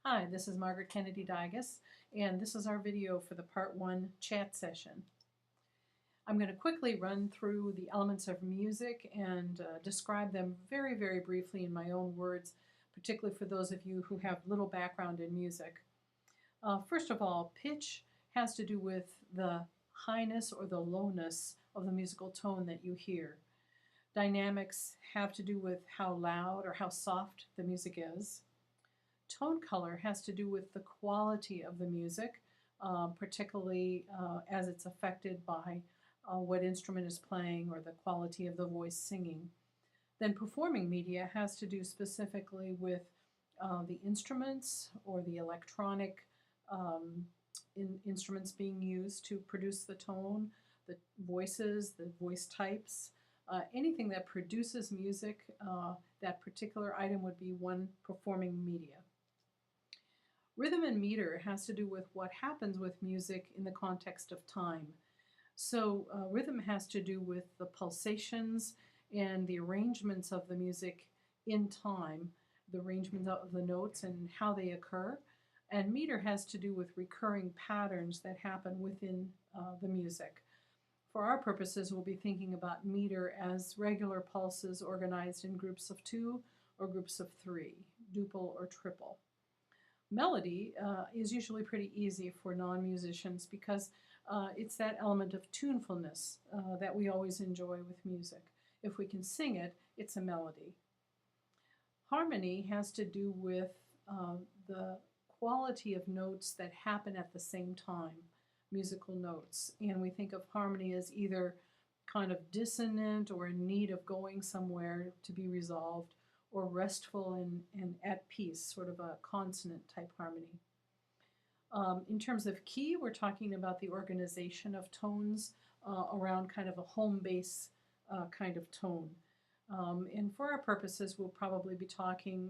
Hi, this is Margaret Kennedy-Dygas, and this is our video for the Part 1 chat session. I'm going to quickly run through the elements of music and describe them very, very briefly in my own words, particularly for those of you who have little background in music. First of all, pitch has to do with the highness or the lowness of the musical tone that you hear. Dynamics have to do with how loud or how soft the music is. Tone color has to do with the quality of the music, particularly as it's affected by what instrument is playing or the quality of the voice singing. Then performing media has to do specifically with the instruments or the electronic instruments being used to produce the tone, the voices, the voice types. Anything that produces music, that particular item would be one performing media. Rhythm and meter has to do with what happens with music in the context of time. So rhythm has to do with the pulsations and the arrangements of the music in time, the arrangement of the notes and how they occur. And meter has to do with recurring patterns that happen within the music. For our purposes, we'll be thinking about meter as regular pulses organized in groups of 2 or groups of 3, duple or triple. Melody is usually pretty easy for non-musicians because it's that element of tunefulness that we always enjoy with music. If we can sing it, it's a melody. Harmony has to do with the quality of notes that happen at the same time, musical notes. And we think of harmony as either kind of dissonant or in need of going somewhere to be resolved, or restful and at peace, sort of a consonant type harmony. In terms of key, we're talking about the organization of tones around kind of a home base kind of tone. And for our purposes, we'll probably be talking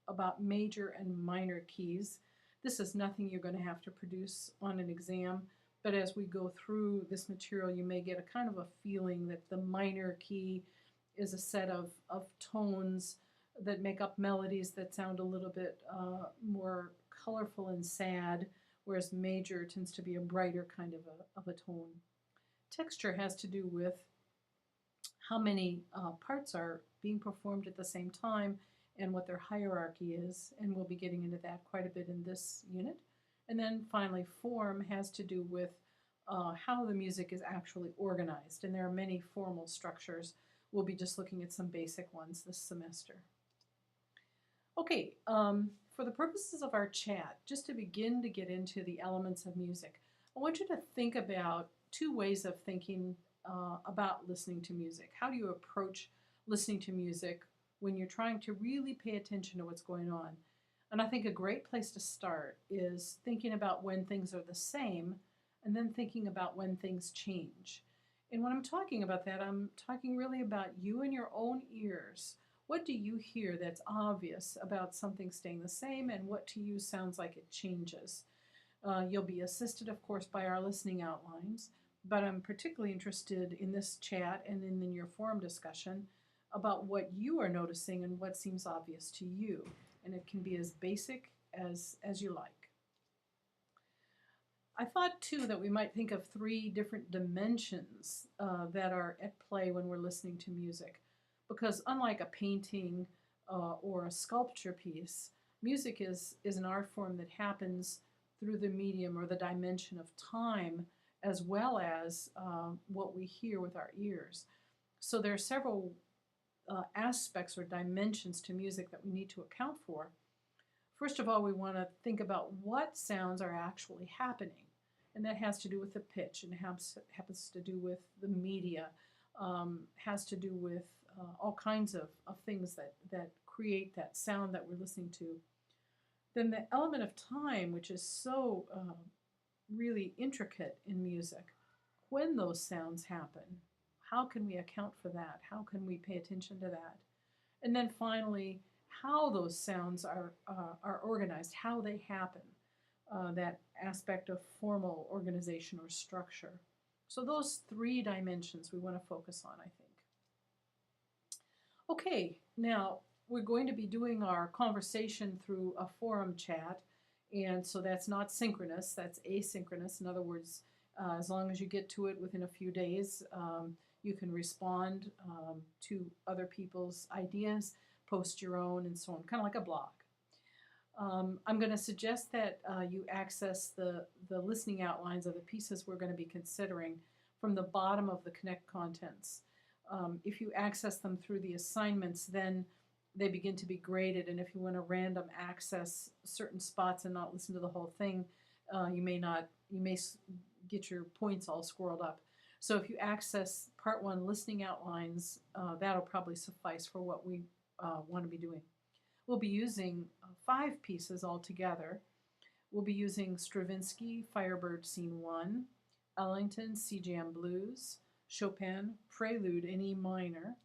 about major and minor keys. This is nothing you're going to have to produce on an exam, but as we go through this material, you may get a kind of a feeling that the minor key is a set of tones that make up melodies that sound a little bit more colorful and sad, whereas major tends to be a brighter kind of a tone. Texture has to do with how many parts are being performed at the same time and what their hierarchy is, and we'll be getting into that quite a bit in this unit. And then finally, form has to do with how the music is actually organized, and there are many formal structures. We'll be just looking at some basic ones this semester. Okay, for the purposes of our chat, just to begin to get into the elements of music, I want you to think about 2 ways of thinking about listening to music. How do you approach listening to music when you're trying to really pay attention to what's going on? And I think a great place to start is thinking about when things are the same and then thinking about when things change. And when I'm talking about that, I'm talking really about you and your own ears. What do you hear that's obvious about something staying the same, and what to you sounds like it changes? You'll be assisted, of course, by our listening outlines, but I'm particularly interested in this chat and in your forum discussion about what you are noticing and what seems obvious to you. And it can be as basic as you like. I thought, too, that we might think of 3 different dimensions that are at play when we're listening to music. Because unlike a painting or a sculpture piece, music is an art form that happens through the medium or the dimension of time, as well as what we hear with our ears. So there are several aspects or dimensions to music that we need to account for. First of all, we want to think about what sounds are actually happening. And that has to do with the pitch, and happens to do with the media, has to do with all kinds of things that create that sound that we're listening to. Then the element of time, which is so really intricate in music, when those sounds happen, how can we account for that? How can we pay attention to that? And then finally, how those sounds are organized, how they happen, that aspect of formal organization or structure. So those 3 dimensions we want to focus on, I think. Okay, now we're going to be doing our conversation through a forum chat, And so that's not synchronous, that's asynchronous. In other words, as long as you get to it within a few days, you can respond to other people's ideas, post your own, and so on, kind of like a blog. I'm going to suggest that you access the listening outlines of the pieces we're going to be considering from the bottom of the Connect contents. If you access them through the assignments, then they begin to be graded, and if you want to random access certain spots and not listen to the whole thing, you may get your points all squirreled up. So if you access Part 1 listening outlines, that'll probably suffice for what we want to be doing. We'll be using 5 pieces altogether. We'll be using Stravinsky, Firebird Scene 1, Ellington, Sea Jam Blues, Chopin, Prelude in E minor,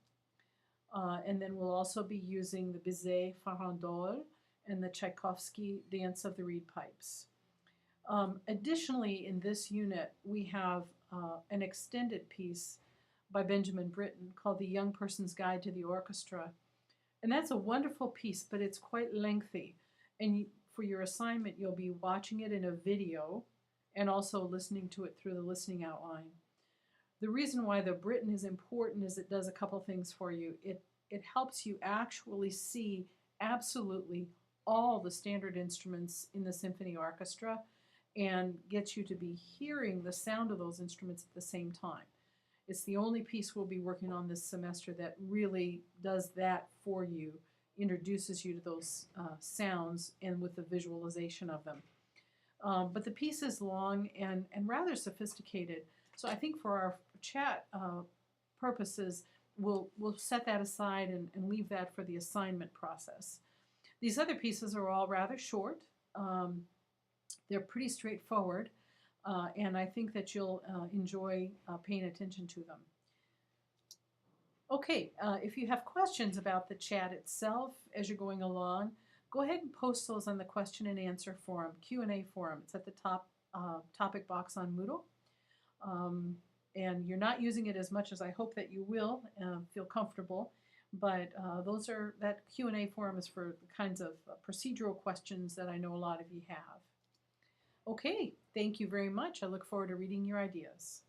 and then we'll also be using the Bizet Farandole and the Tchaikovsky Dance of the Reed Pipes. Additionally, in this unit, we have an extended piece by Benjamin Britten called The Young Person's Guide to the Orchestra. And that's a wonderful piece, but it's quite lengthy. And for your assignment, you'll be watching it in a video and also listening to it through the listening outline. The reason why the Britten is important is it does a couple things for you. It helps you actually see absolutely all the standard instruments in the symphony orchestra and gets you to be hearing the sound of those instruments at the same time. It's the only piece we'll be working on this semester that really does that for you, introduces you to those sounds and with the visualization of them. But the piece is long and rather sophisticated, so I think for our chat purposes, we'll set that aside and leave that for the assignment process. These other pieces are all rather short. They're pretty straightforward, and I think that you'll enjoy paying attention to them. Okay, if you have questions about the chat itself as you're going along, go ahead and post those on the question and answer forum, Q&A forum. It's at the top topic box on Moodle. And you're not using it as much as I hope that you will feel comfortable, but that Q&A forum is for the kinds of procedural questions that I know a lot of you have. Okay, thank you very much. I look forward to reading your ideas.